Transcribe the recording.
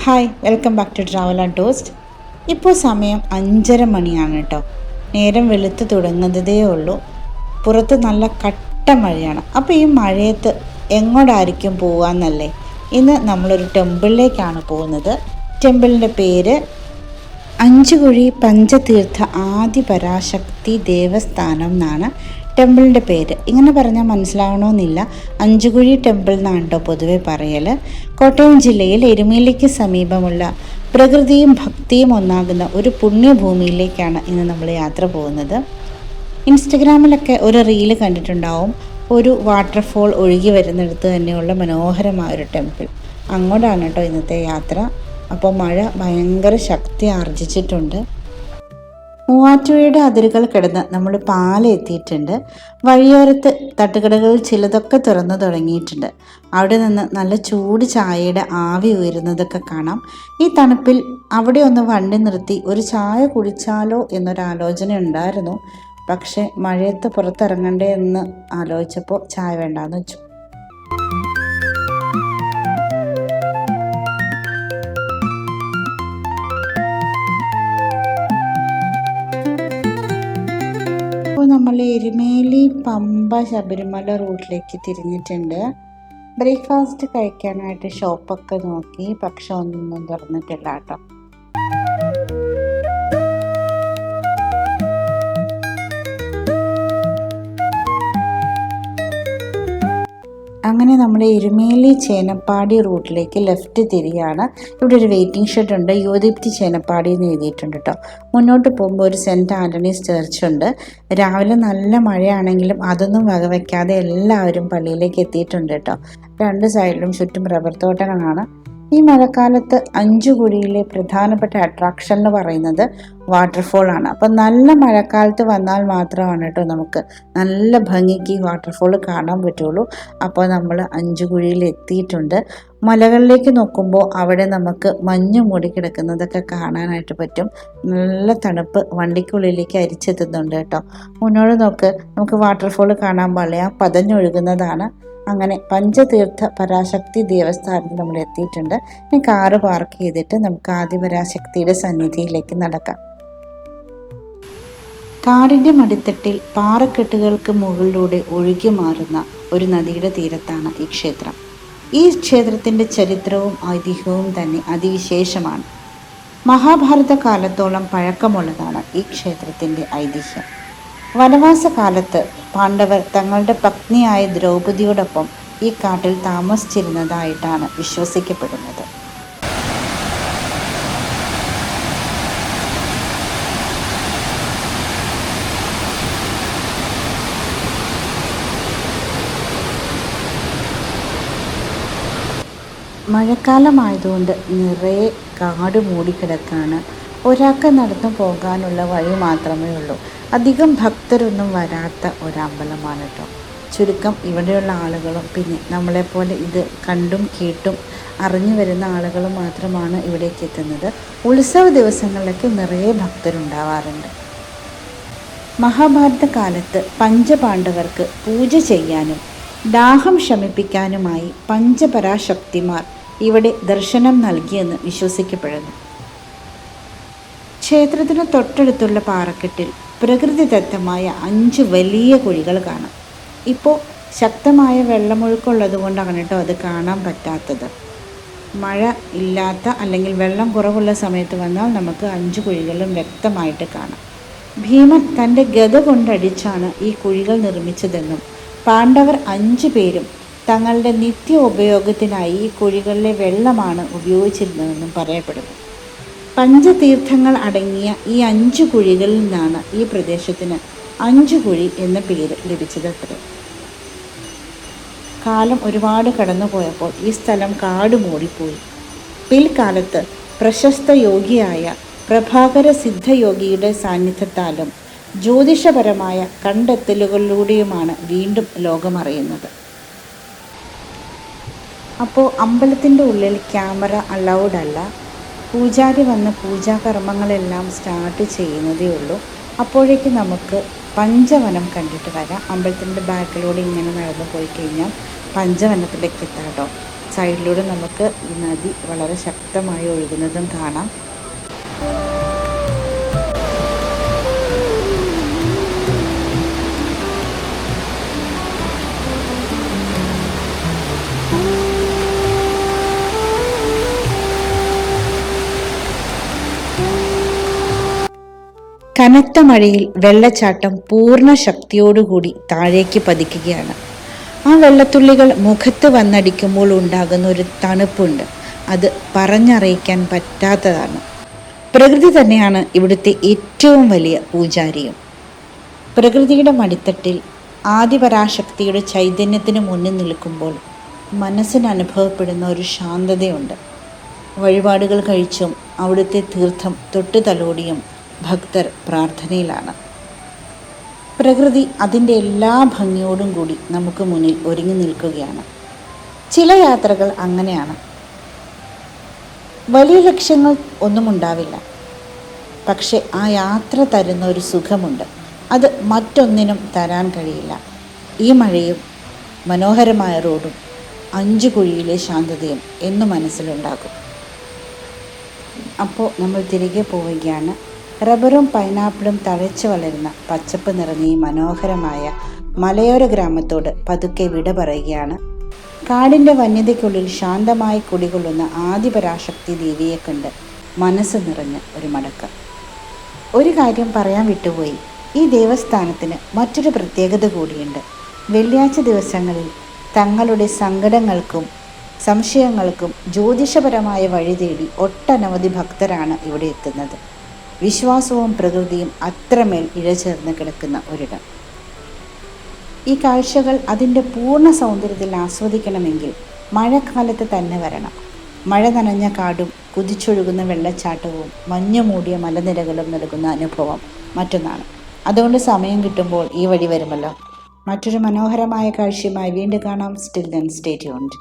Hi, welcome back to travel and toast. ഇപ്പോൾ സമയം 5:30 കേട്ടോ. നേരം വെളുത്ത് തുടങ്ങുന്നതേ ഉള്ളൂ. പുറത്ത് നല്ല കട്ട മഴയാണ്. അപ്പോൾ ഈ മഴയത്ത് എങ്ങോട്ടായിരിക്കും പോകാമെന്നല്ലേ? ഇന്ന് നമ്മളൊരു ടെമ്പിളിലേക്കാണ് പോകുന്നത്. ടെമ്പിളിൻ്റെ പേര് അഞ്ചുകുഴി പഞ്ചതീർത്ഥ ആദി പരാശക്തി ദേവസ്ഥാനം എന്നാണ് ടെമ്പിളിൻ്റെ പേര്. ഇങ്ങനെ പറഞ്ഞാൽ മനസ്സിലാവണമെന്നില്ല. അഞ്ചുകുഴി ടെമ്പിൾ എന്നാണ് കേട്ടോ പൊതുവെ പറയൽ. കോട്ടയം ജില്ലയിൽ എരുമേലിക്ക് സമീപമുള്ള പ്രകൃതിയും ഭക്തിയും ഒന്നാകുന്ന ഒരു പുണ്യഭൂമിയിലേക്കാണ് ഇന്ന് നമ്മൾ യാത്ര പോകുന്നത്. ഇൻസ്റ്റഗ്രാമിലൊക്കെ ഒരു റീല് കണ്ടിട്ടുണ്ടാവും, ഒരു വാട്ടർഫോൾ ഒഴുകി വരുന്നിടത്ത് തന്നെയുള്ള മനോഹരമായ ഒരു ടെമ്പിൾ. അങ്ങോട്ടാണ് കേട്ടോ ഇന്നത്തെ യാത്ര. അപ്പോൾ മഴ ഭയങ്കര ശക്തി ആർജിച്ചിട്ടുണ്ട്. മൂവാറ്റുപുഴയുടെ അതിരുകൾ കിടന്ന് നമ്മൾ പാലെത്തിയിട്ടുണ്ട്. വഴിയോരത്ത് തട്ടുകടകളിൽ ചിലതൊക്കെ തുറന്നു തുടങ്ങിയിട്ടുണ്ട്. അവിടെ നിന്ന് നല്ല ചൂട് ചായയുടെ ആവി ഉയരുന്നതൊക്കെ കാണാം. ഈ തണുപ്പിൽ അവിടെ ഒന്ന് വണ്ടി നിർത്തി ഒരു ചായ കുടിച്ചാലോ എന്നൊരാലോചന ഉണ്ടായിരുന്നു. പക്ഷേ മഴയത്ത് പുറത്തിറങ്ങണ്ടേ എന്ന് ആലോചിച്ചപ്പോൾ ചായ വേണ്ടാന്ന് വെച്ചു. നമ്മൾ എരുമേലി പമ്പ ശബരിമല റൂട്ടിലേക്ക് തിരിഞ്ഞിട്ടുണ്ട്. ബ്രേക്ക്ഫാസ്റ്റ് കഴിക്കാനായിട്ട് ഷോപ്പൊക്കെ നോക്കി, പക്ഷെ ഒന്നും തുറന്നിട്ടില്ല കേട്ടോ. അങ്ങനെ നമ്മൾ എരുമേലി ചേനപ്പാടി റൂട്ടിലേക്ക് ലെഫ്റ്റ് തിരിയാണ്. ഇവിടെ ഒരു വെയിറ്റിംഗ് ഷെഡ് ഉണ്ട്. യുവദീപ്തി ചേനപ്പാടി എന്ന് എഴുതിയിട്ടുണ്ട് കേട്ടോ. മുന്നോട്ട് പോകുമ്പോൾ ഒരു സെൻറ്റ് ആൻ്റണീസ് ചർച്ച് ഉണ്ട്. രാവിലെ നല്ല മഴയാണെങ്കിലും അതൊന്നും വകവയ്ക്കാതെ എല്ലാവരും പള്ളിയിലേക്ക് എത്തിയിട്ടുണ്ട് കേട്ടോ. രണ്ട് സൈഡിലും ചുറ്റും റബ്ബർ തോട്ടങ്ങളാണ്. ഈ മഴക്കാലത്ത് അഞ്ചുകുഴിയിലെ പ്രധാനപ്പെട്ട അട്രാക്ഷൻ എന്ന് പറയുന്നത് വാട്ടർഫോൾ ആണ്. അപ്പം നല്ല മഴക്കാലത്ത് വന്നാൽ മാത്രമാണ് കേട്ടോ നമുക്ക് നല്ല ഭംഗിക്ക് ഈ വാട്ടർഫോൾ കാണാൻ പറ്റുള്ളൂ. അപ്പോൾ നമ്മൾ അഞ്ചുകുഴിയിൽ എത്തിയിട്ടുണ്ട്. മലകളിലേക്ക് നോക്കുമ്പോൾ അവിടെ നമുക്ക് മഞ്ഞ് മൂടി കിടക്കുന്നതൊക്കെ കാണാനായിട്ട് പറ്റും. നല്ല തണുപ്പ് വണ്ടിക്കുള്ളിലേക്ക് അരിച്ചെത്തുന്നുണ്ട് കേട്ടോ. മുന്നോട്ട് നോക്ക്, നമുക്ക് വാട്ടർഫോൾ കാണാൻ പാടില്ല, പതഞ്ഞൊഴുകുന്നതാണ്. അങ്ങനെ പഞ്ചതീർത്ഥ പരാശക്തി ദേവസ്ഥാനത്ത് നമ്മൾ എത്തിയിട്ടുണ്ട്. ഇനി കാറ് പാർക്ക് ചെയ്തിട്ട് നമുക്ക് ആദിപരാശക്തിയുടെ സന്നിധിയിലേക്ക് നടക്കാം. കാടിൻ്റെ മടിത്തട്ടിൽ പാറക്കെട്ടുകൾക്ക് മുകളിലൂടെ ഒഴുകി മാറുന്ന ഒരു നദിയുടെ തീരത്താണ് ഈ ക്ഷേത്രം. ഈ ക്ഷേത്രത്തിൻ്റെ ചരിത്രവും ഐതിഹ്യവും തന്നെ അതിവിശേഷമാണ്. മഹാഭാരത കാലത്തോളം പഴക്കമുള്ളതാണ് ഈ ക്ഷേത്രത്തിൻ്റെ ഐതിഹ്യം. വനവാസകാലത്ത് പാണ്ഡവർ തങ്ങളുടെ പത്നിയായ ദ്രൗപദിയോടൊപ്പം ഈ കാട്ടിൽ താമസിച്ചിരുന്നതായിട്ടാണ് വിശ്വസിക്കപ്പെടുന്നത്. മഴക്കാലമായതുകൊണ്ട് നിറയെ കാട് മൂടിക്കിടക്കാണ്. ഒരാൾക്ക് നടന്നു പോകാനുള്ള വഴി മാത്രമേ ഉള്ളൂ. അധികം ഭക്തരൊന്നും വരാത്ത ഒരമ്പലമാണ് കേട്ടോ. ചുരുക്കം ഇവിടെയുള്ള ആളുകളും പിന്നെ നമ്മളെപ്പോലെ ഇത് കണ്ടും കേട്ടും അറിഞ്ഞു വരുന്ന ആളുകളും മാത്രമാണ് ഇവിടേക്ക് എത്തുന്നത്. ഉത്സവ ദിവസങ്ങളിലൊക്കെ നിറയെ ഭക്തരുണ്ടാവാറുണ്ട്. മഹാഭാരത കാലത്ത് പഞ്ചപാണ്ഡവർക്ക് പൂജ ചെയ്യാനും ദാഹം ശമിപ്പിക്കാനുമായി പഞ്ചപരാശക്തിമാർ ഇവിടെ ദർശനം നൽകിയെന്ന് വിശ്വസിക്കപ്പെടുന്നു. ക്ഷേത്രത്തിന് തൊട്ടടുത്തുള്ള പാറക്കെട്ടിൽ പ്രകൃതിദത്തമായ 5 വലിയ കുഴികൾ കാണാം. ഇപ്പോൾ ശക്തമായ വെള്ളമൊഴുക്കുള്ളത് കൊണ്ടാണ് കേട്ടോ അത് കാണാൻ പറ്റാത്തത്. മഴ ഇല്ലാത്ത അല്ലെങ്കിൽ വെള്ളം കുറവുള്ള സമയത്ത് വന്നാൽ നമുക്ക് 5 കുഴികളും വ്യക്തമായിട്ട് കാണാം. ഭീമൻ തൻ്റെ ഗദ കൊണ്ടടിച്ചാണ് ഈ കുഴികൾ നിർമ്മിച്ചതെന്നും പാണ്ഡവർ 5 പേരും തങ്ങളുടെ നിത്യ ഉപയോഗത്തിനായി ഈ കുഴികളിലെ വെള്ളമാണ് ഉപയോഗിച്ചിരുന്നതെന്നും പറയപ്പെടുന്നു. പഞ്ചതീർത്ഥങ്ങൾ അടങ്ങിയ ഈ 5 കുഴികളിൽ നിന്നാണ് ഈ പ്രദേശത്തിന് അഞ്ചുകുഴി എന്ന പേര് ലഭിച്ചതത്രേ. കാലം ഒരുപാട് കടന്നുപോയപ്പോൾ ഈ സ്ഥലം കാട് മൂടിപ്പോയി. പിൽക്കാലത്ത് പ്രശസ്ത യോഗിയായ പ്രഭാകര സിദ്ധയോഗിയുടെ സാന്നിധ്യത്താലും ജ്യോതിഷപരമായ കണ്ടെത്തലുകളിലൂടെയുമാണ് വീണ്ടും ലോകമറിയുന്നത്. അപ്പോൾ അമ്പലത്തിൻ്റെ ഉള്ളിൽ ക്യാമറ അലൗഡ് അല്ല. പൂജാരി വന്ന് പൂജാകർമ്മങ്ങളെല്ലാം സ്റ്റാർട്ട് ചെയ്യുന്നതേ ഉള്ളൂ. അപ്പോഴേക്ക് നമുക്ക് പഞ്ചവനം കണ്ടിട്ട് വരാം. അമ്പലത്തിൻ്റെ ബാക്കിലൂടെ ഇങ്ങനെ നടന്നു പോയി കഴിഞ്ഞാൽ പഞ്ചവനത്തിലേക്ക് എത്താം കേട്ടോ. സൈഡിലൂടെ നമുക്ക് ഈ നദി വളരെ ശക്തമായി ഒഴുകുന്നതും കാണാം. കനത്ത മഴയിൽ വെള്ളച്ചാട്ടം പൂർണ്ണ ശക്തിയോടുകൂടി താഴേക്ക് പതിക്കുകയാണ്. ആ വെള്ളത്തുള്ളികൾ മുഖത്ത് വന്നടിക്കുമ്പോൾ ഉണ്ടാകുന്ന ഒരു തണുപ്പുണ്ട്. അത് പറഞ്ഞറിയിക്കാൻ പറ്റാത്തതാണ്. പ്രകൃതി തന്നെയാണ് ഇവിടുത്തെ ഏറ്റവും വലിയ പൂജാരിയും. പ്രകൃതിയുടെ മടിത്തട്ടിൽ ആദിപരാശക്തിയുടെ ചൈതന്യത്തിന് മുന്നിൽ നിൽക്കുമ്പോൾ മനസ്സിന് അനുഭവപ്പെടുന്ന ഒരു ശാന്തതയുണ്ട്. വഴിപാടുകൾ കഴിച്ചും അവിടുത്തെ തീർത്ഥം തൊട്ടു തലോടിയും ഭക്തർ പ്രാർത്ഥനയിലാണ്. പ്രകൃതി അതിൻ്റെ എല്ലാ ഭംഗിയോടും കൂടി നമുക്ക് മുന്നിൽ ഒരുങ്ങി നിൽക്കുകയാണ്. ചില യാത്രകൾ അങ്ങനെയാണ്. വലിയ ലക്ഷ്യങ്ങൾ ഒന്നും ഉണ്ടാവില്ല, പക്ഷെ ആ യാത്ര തരുന്ന ഒരു സുഖമുണ്ട്. അത് മറ്റൊന്നിനും തരാൻ കഴിയില്ല. ഈ മഴയും മനോഹരമായ റോഡും 5 കുഴിയിലെ ശാന്തതയും എന്നു മനസ്സിലുണ്ടാകും. അപ്പോൾ നമ്മൾ തിരികെ പോവുകയാണ്. റബ്ബറും പൈനാപ്പിളും തഴച്ചു വളരുന്ന പച്ചപ്പ് നിറഞ്ഞ ഈ മനോഹരമായ മലയോര ഗ്രാമത്തോട് പതുക്കെ വിട പറയുകയാണ്. കാടിൻ്റെ വന്യതയ്ക്കുള്ളിൽ ശാന്തമായി കുടികൊള്ളുന്ന ആദിപരാശക്തി ദേവിയെ കണ്ട് മനസ്സ് നിറഞ്ഞ ഒരു മടക്കം. ഒരു കാര്യം പറയാൻ വിട്ടുപോയി. ഈ ദേവസ്ഥാനത്തിന് മറ്റൊരു പ്രത്യേകത കൂടിയുണ്ട്. വെള്ളിയാഴ്ച ദിവസങ്ങളിൽ തങ്ങളുടെ സങ്കടങ്ങൾക്കും സംശയങ്ങൾക്കും ജ്യോതിഷപരമായ വഴി തേടി ഒട്ടനവധി ഭക്തരാണ് ഇവിടെ എത്തുന്നത്. വിശ്വാസവും പ്രകൃതിയും അത്രമേൽ ഇഴചേർന്ന് കിടക്കുന്ന ഒരിടം. ഈ കാഴ്ചകൾ അതിൻ്റെ പൂർണ്ണ സൗന്ദര്യത്തിൽ ആസ്വദിക്കണമെങ്കിൽ മഴക്കാലത്ത് തന്നെ വരണം. മഴ നനഞ്ഞ കാടും കുതിച്ചൊഴുകുന്ന വെള്ളച്ചാട്ടവും മഞ്ഞു മൂടിയ മലനിരകളും നൽകുന്ന അനുഭവം മറ്റൊന്നാണ്. അതുകൊണ്ട് സമയം കിട്ടുമ്പോൾ ഈ വഴി വരുമല്ലോ. മറ്റൊരു മനോഹരമായ കാഴ്ചയുമായി വീണ്ടും കാണാം. Still then stay tuned.